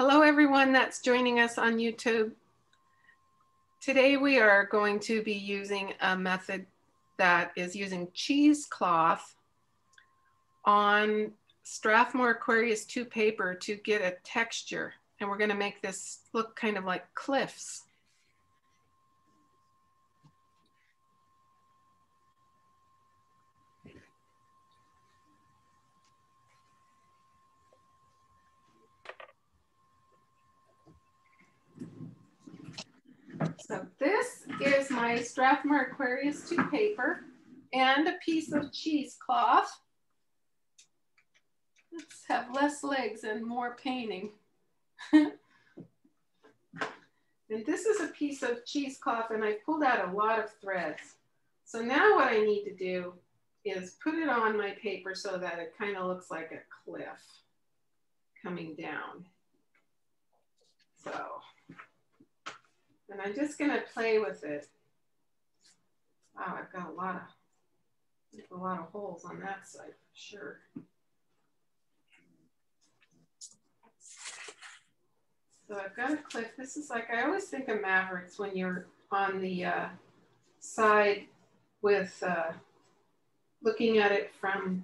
Hello everyone that's joining us on YouTube. Today we are going to be using a method that is using cheesecloth on Strathmore Aquarius II paper to get a texture. And we're going to make this look kind of like cliffs. So this is my Strathmore Aquarius II paper and a piece of cheesecloth. Let's have less legs and more painting. And this is a piece of cheesecloth, and I pulled out a lot of threads. So now what I need to do is put it on my paper so that it kind of looks like a cliff coming down. So, and I'm just gonna play with it. Wow, I've got a lot of holes on that side for sure. So I've got a cliff. This is like, I always think of Mavericks when you're on the side with looking at it from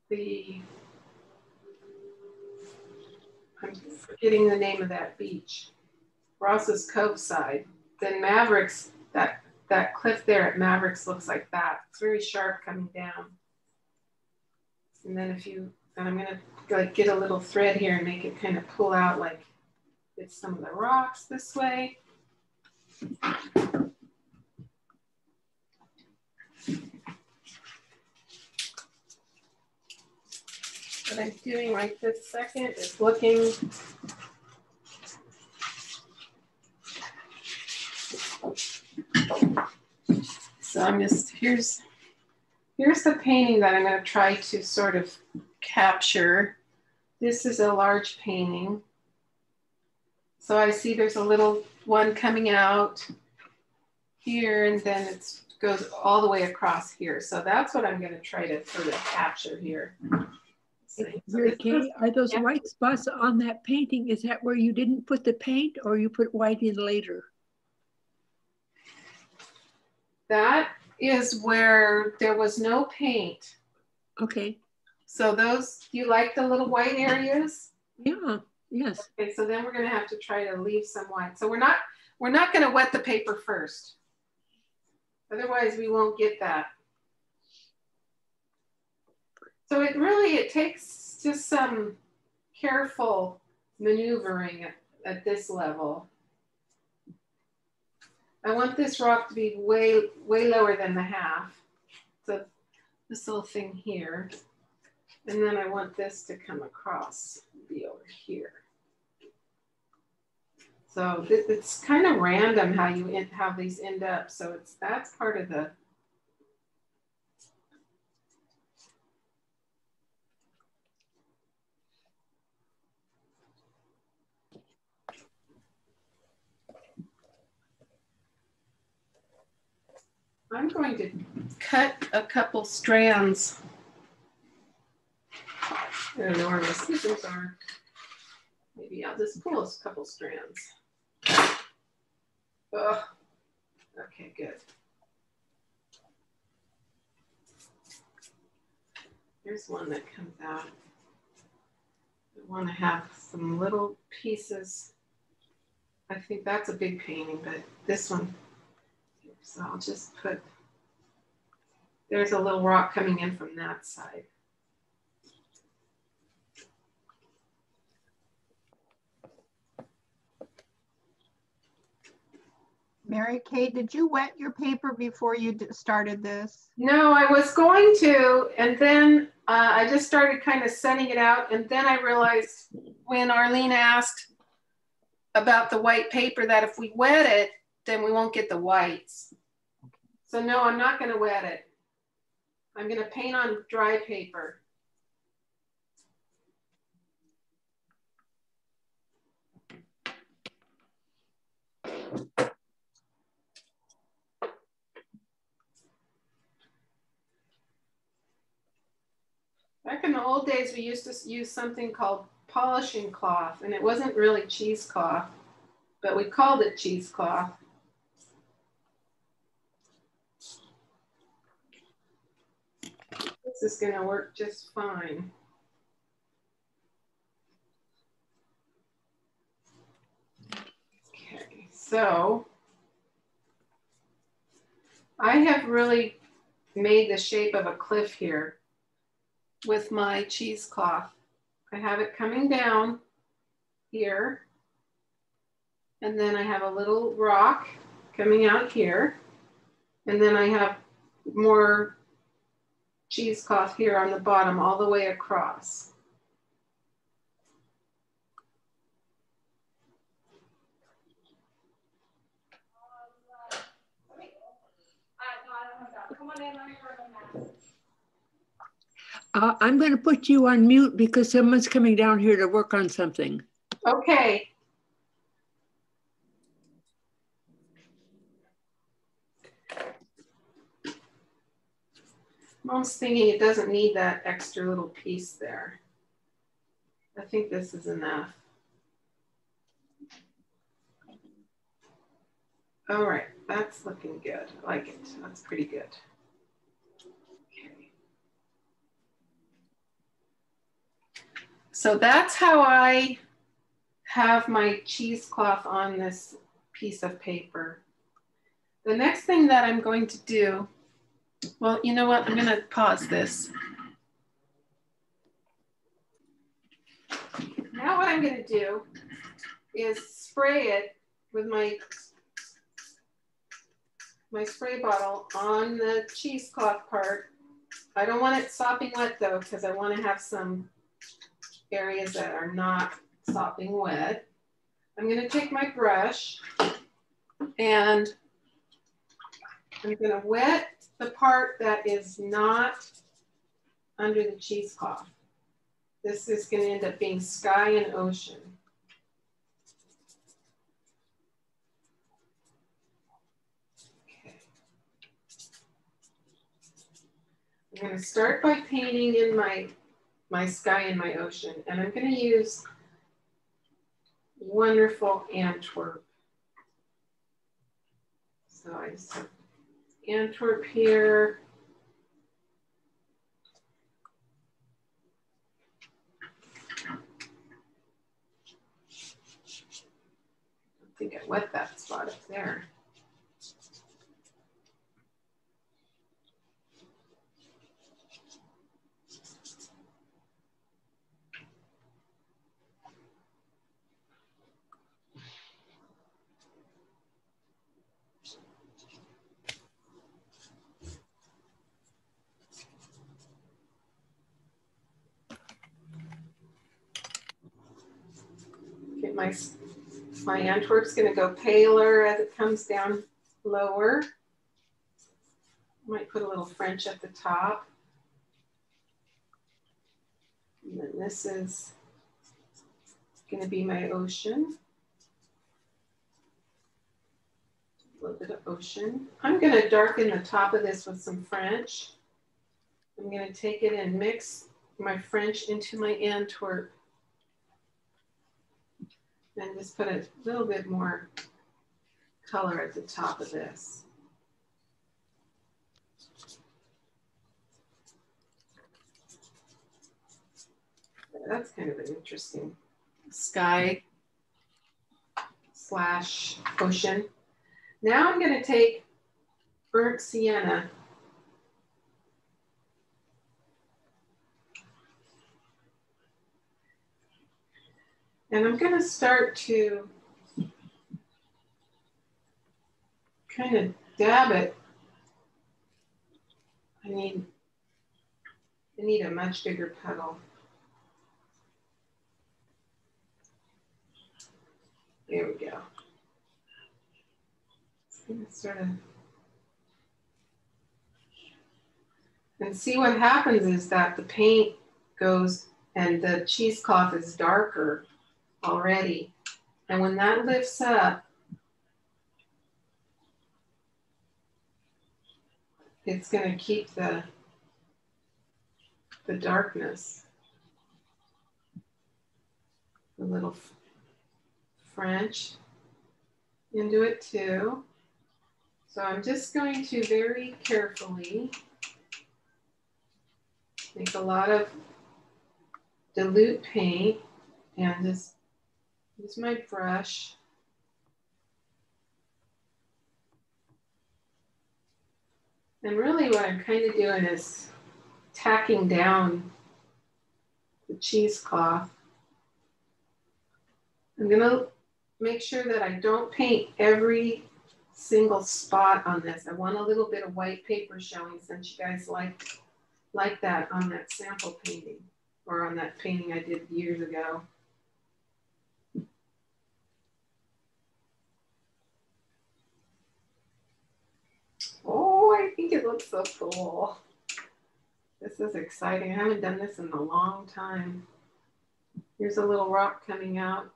the, I'm forgetting the name of that beach, Ross's Cove side. Then Mavericks, that cliff there at Mavericks looks like that. It's very sharp coming down. And then I'm gonna like get a little thread here and make it kind of pull out like it's some of the rocks this way. What I'm doing right this second is looking. So I'm just, here's the painting that I'm going to try to sort of capture. This is a large painting. So I see there's a little one coming out here, and then it goes all the way across here. So that's what I'm going to try to sort of capture here. Mary Kay, are those white spots on that painting, is that where you didn't put the paint or you put white in later? That is where there was no paint. Okay. So those, you like the little white areas? Yeah, yes. Okay, so then we're gonna have to try to leave some white. So we're not gonna wet the paper first. Otherwise we won't get that. So it takes just some careful maneuvering at this level. I want this rock to be way lower than the half. So this little thing here. And then I want this to come across and be over here. So it's kind of random how these end up. So that's part of the. I'm going to cut a couple strands. I don't know where my scissors are. Maybe I'll just pull a couple strands. Oh, okay, good. Here's one that comes out. I want to have some little pieces. I think that's a big painting, but this one. So I'll just put, there's a little rock coming in from that side. Mary Kay, did you wet your paper before you started this? No, I was going to, and then I just started kind of setting it out, and then I realized when Arlene asked about the white paper that if we wet it, then we won't get the whites. So no, I'm not going to wet it. I'm going to paint on dry paper. Back in the old days, we used to use something called polishing cloth, and it wasn't really cheesecloth, but we called it cheesecloth. This is going to work just fine. Okay, so I have really made the shape of a cliff here with my cheesecloth. I have it coming down here, and then I have a little rock coming out here, and then I have more cheesecloth here on the bottom all the way across. I'm going to put you on mute because someone's coming down here to work on something. Okay. I'm almost thinking it doesn't need that extra little piece there. I think this is enough. All right, that's looking good. I like it. That's pretty good. Okay. So that's how I have my cheesecloth on this piece of paper. The next thing that I'm going to do, well, you know what? I'm going to pause this. Now what I'm going to do is spray it with my spray bottle on the cheesecloth part. I don't want it sopping wet though, because I want to have some areas that are not sopping wet. I'm going to take my brush and I'm going to wet the part that is not under the cheesecloth. This is going to end up being sky and ocean. Okay. I'm going to start by painting in my sky and my ocean, and I'm going to use Wonderful Antwerp. So I just have Antwerp here. I think I wet that spot up there. Okay, my Antwerp's going to go paler as it comes down lower. Might put a little French at the top. And then this is going to be my ocean. A little bit of ocean. I'm going to darken the top of this with some French. I'm going to take it and mix my French into my Antwerp. And just put a little bit more color at the top of this. That's kind of an interesting sky slash ocean. Now I'm going to take burnt sienna. And I'm going to start to kind of dab it. I need a much bigger petal. There we go. Sort of, and see what happens is that the paint goes and the cheesecloth is darker already. And when that lifts up, it's going to keep the the darkness. A little French into it too. So I'm just going to very carefully make a lot of dilute paint and just use my brush. And really what I'm kind of doing is tacking down the cheesecloth. I'm gonna make sure that I don't paint every single spot on this. I want a little bit of white paper showing since you guys like that on that sample painting or on that painting I did years ago. Oh, I think it looks so cool. This is exciting. I haven't done this in a long time. Here's a little rock coming out.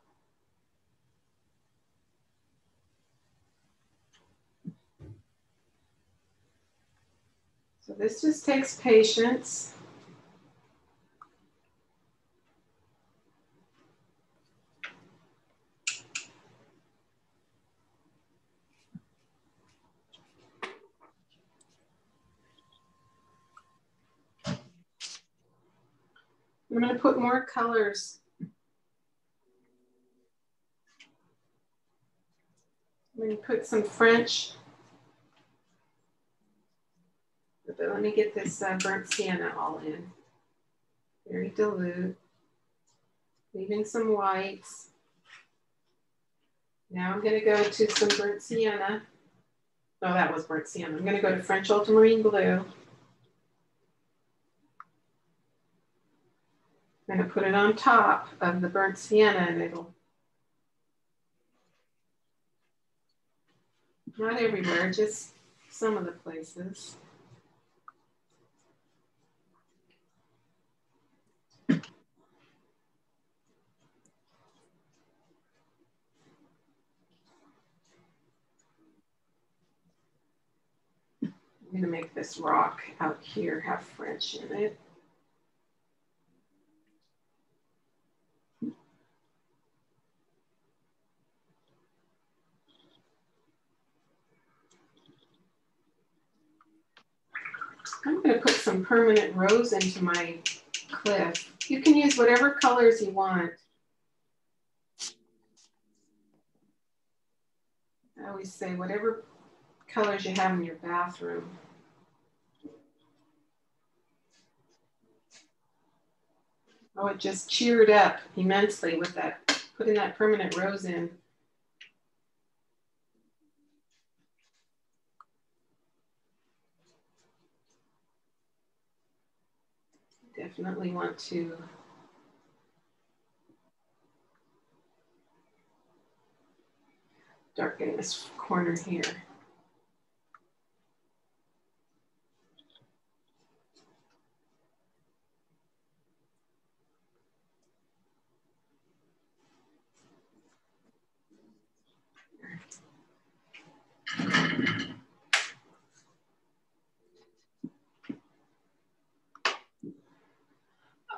So this just takes patience. I'm going to put more colors. I'm going to put some French. But let me get this burnt sienna all in. Very dilute. Leaving some whites. Now I'm going to go to some burnt sienna. Oh, that was burnt sienna. I'm going to go to French ultramarine blue. I'm going to put it on top of the burnt sienna and it'll, not everywhere, just some of the places. I'm going to make this rock out here have French in it. I'm going to put some permanent rose into my cliff. You can use whatever colors you want. I always say whatever colors you have in your bathroom. Oh, it just cheered up immensely with that, putting that permanent rose in. Definitely want to darken this corner here.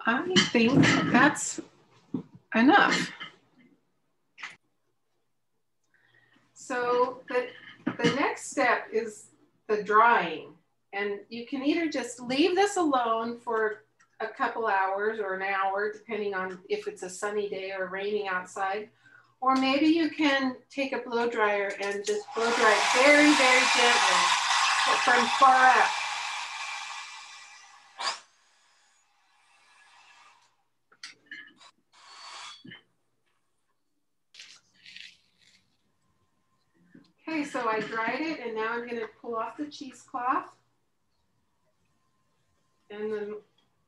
I think that's enough. So the next step is the drying. And you can either just leave this alone for a couple hours or an hour, depending on if it's a sunny day or raining outside. Or maybe you can take a blow dryer and just blow dry it very, very gently from far up. Okay, so I dried it and now I'm going to pull off the cheesecloth. And then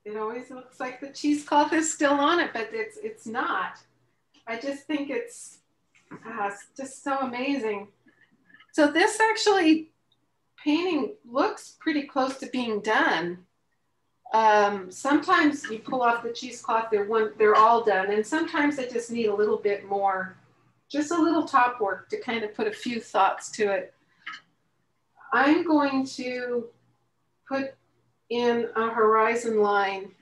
it always looks like the cheesecloth is still on it, but it's not. I just think it's just so amazing. So this actually painting looks pretty close to being done. Sometimes you pull off the cheesecloth, they're all done, and sometimes they just need a little bit more, just a little top work to kind of put a few thoughts to it. I'm going to put in a horizon line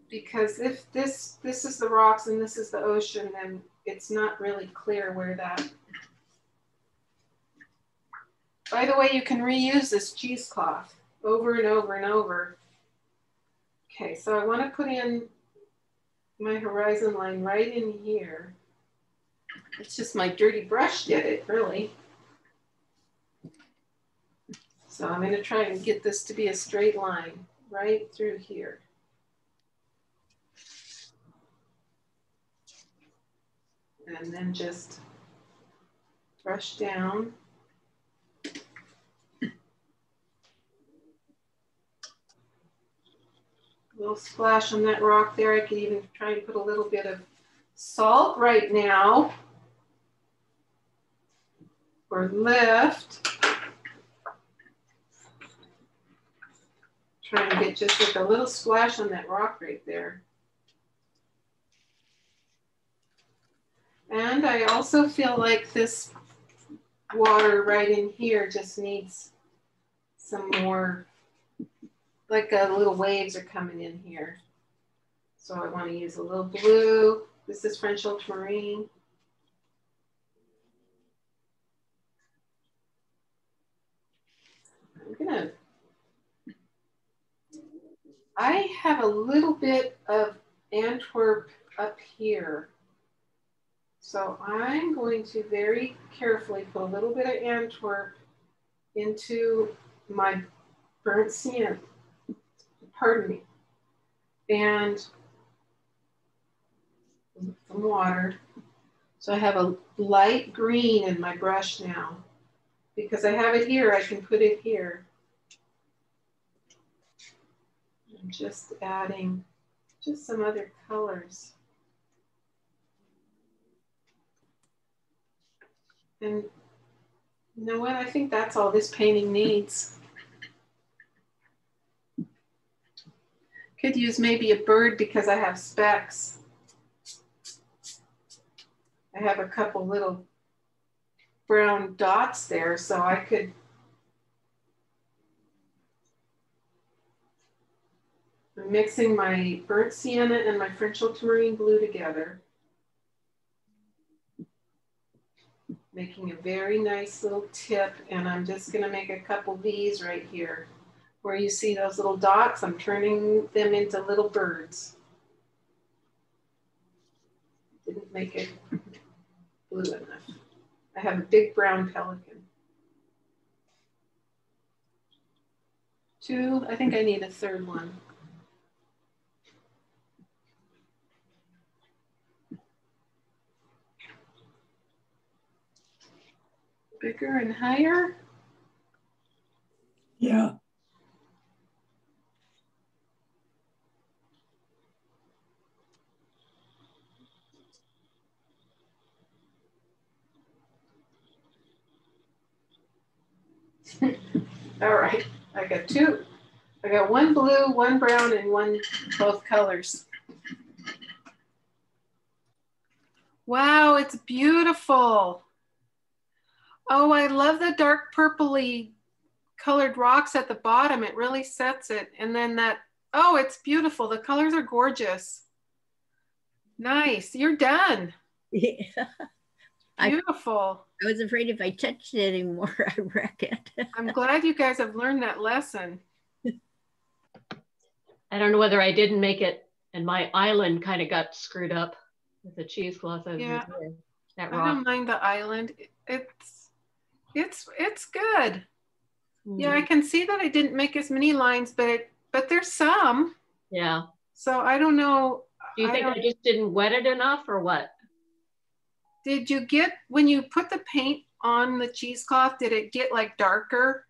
because if this is the rocks and this is the ocean, then it's not really clear where that. By the way, you can reuse this cheesecloth over and over and over. Okay, so I want to put in my horizon line right in here. It's just my dirty brush did it, really. So I'm going to try and get this to be a straight line right through here. And then just brush down. A little splash on that rock there. I could even try and put a little bit of salt right now. Or lift. Try and get just like a little splash on that rock right there. And I also feel like this water right in here just needs some more, like little waves are coming in here. So I want to use a little blue. This is French ultramarine. I have a little bit of Antwerp up here. So I'm going to very carefully put a little bit of Antwerp into my burnt sienna, pardon me, and some water. So I have a light green in my brush now. Because I have it here, I can put it here. I'm just adding just some other colors. And you know what? I think that's all this painting needs. Could use maybe a bird because I have specks. I have a couple little brown dots there, so I could I'm mixing my burnt sienna and my French ultramarine blue together. Making a very nice little tip, and I'm just gonna make a couple V's right here. Where you see those little dots, I'm turning them into little birds. Didn't make it blue enough. I have a big brown pelican. Two, I think I need a third one. Bigger and higher? Yeah. All right, I got two. I got one blue, one brown, and one both colors. Wow, it's beautiful. Oh, I love the dark purpley colored rocks at the bottom. It really sets it. And then that, oh, it's beautiful. The colors are gorgeous. Nice, you're done. Yeah. Beautiful. I was afraid if I touched it anymore, I'd wreck it. I'm glad you guys have learned that lesson. I don't know whether I didn't make it and my island kind of got screwed up with the cheesecloth. Yeah, that I rock. don't mind the island. It's good. Yeah, I can see that I didn't make as many lines, but there's some. Yeah. So I don't know. Do you think I just didn't wet it enough or what? Did you get, when you put the paint on the cheesecloth, did it get like darker?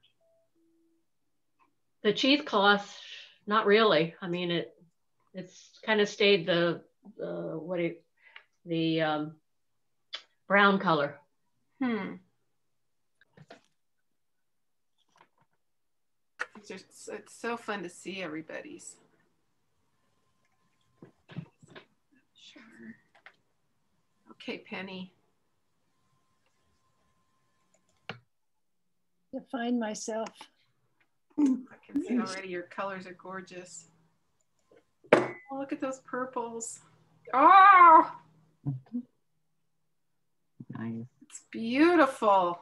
The cheesecloth, not really. I mean, it's kind of stayed the brown color. It's so fun to see everybody's. Sure. Okay, Penny. To find myself. I can see already your colors are gorgeous. Oh, look at those purples. Oh, Nice. it's beautiful.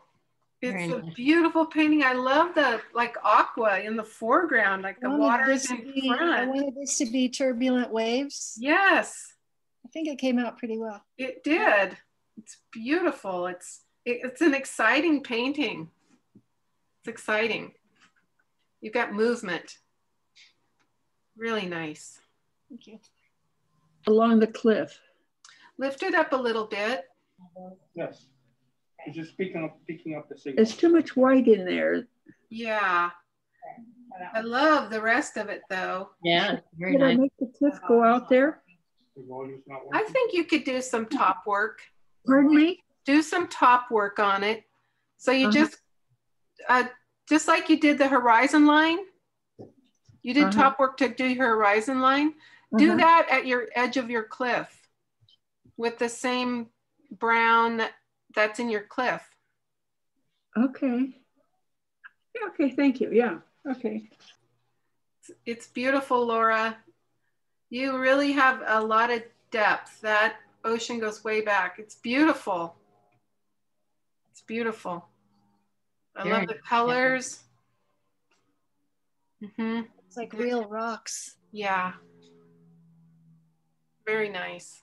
Very It's a nice. beautiful painting. I love the like aqua in the foreground, like the water's in I front. wanted this to be turbulent waves. Yes, I think it came out pretty well. it did. It's beautiful. It's an exciting painting. It's exciting. You've got movement. Really nice. Thank you. Along the cliff. Lift it up a little bit. Yes. It's just picking up the signal. There's too much white in there. Yeah. I love the rest of it though. Yeah, very Did I nice. make the cliff go out there? The volume's not I working. think you could do some top work. Pardon me? Do some top work on it. So you just like you did the horizon line, you did top work to do your horizon line. Do that at your edge of your cliff with the same brown that's in your cliff. Okay. Okay, thank you. Yeah, okay. It's beautiful, Laura. You really have a lot of depth. That ocean goes way back. It's beautiful. It's beautiful. I love the colors. It's like real rocks. Yeah. Very nice.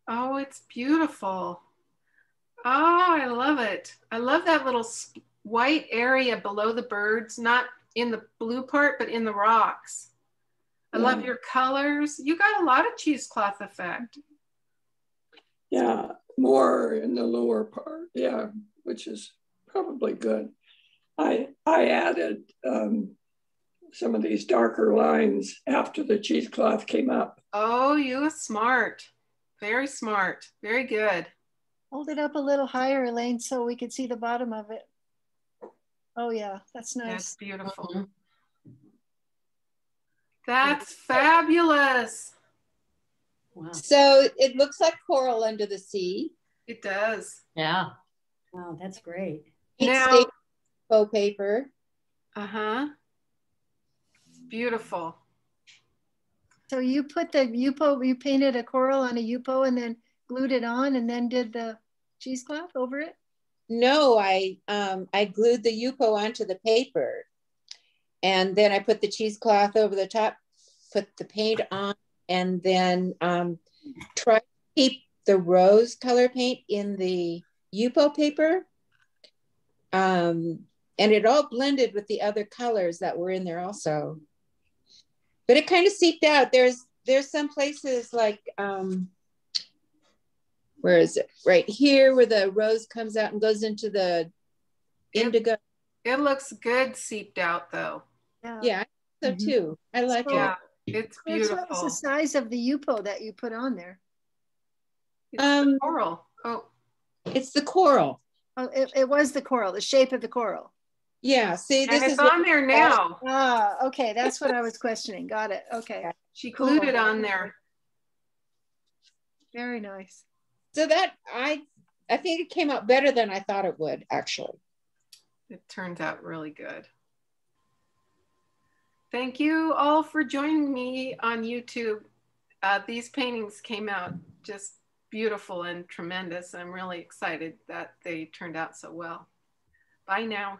Oh, it's beautiful. Oh, I love it. I love that little white area below the birds, not in the blue part, but in the rocks. I love your colors. You got a lot of cheesecloth effect. Yeah, more in the lower part, yeah, which is probably good. I added some of these darker lines after the cheesecloth came up. Oh, you were smart. Very smart. Very good. Hold it up a little higher, Elaine, so we could see the bottom of it. Oh yeah, that's nice. That's beautiful. That's fabulous. Wow. So it looks like coral under the sea. It does. Yeah. Wow, that's great. Now, Faux paper. It's beautiful. So you put the Yupo, you painted a coral on a Yupo and then glued it on and then did the cheesecloth over it? No, I glued the Yupo onto the paper, and then I put the cheesecloth over the top, put the paint on, and then try to keep the rose color paint in the Yupo paper. And it all blended with the other colors that were in there also. But it kind of seeped out. There's some places like, where is it? Right here where the rose comes out and goes into the indigo. It looks good seeped out though. Yeah, I think so too. I like it. Yeah, it's beautiful. What was the size of the Yupo that you put on there? It's the coral. Oh, it's the coral. Oh, it was the coral, the shape of the coral. Yeah, see, this and it's is on there now. Ah, okay, that's what I was questioning. Got it. Okay. She glued it on there. Very nice. So that I think it came out better than I thought it would, actually. It turns out really good. Thank you all for joining me on YouTube. These paintings came out just beautiful and tremendous. I'm really excited that they turned out so well. Bye now.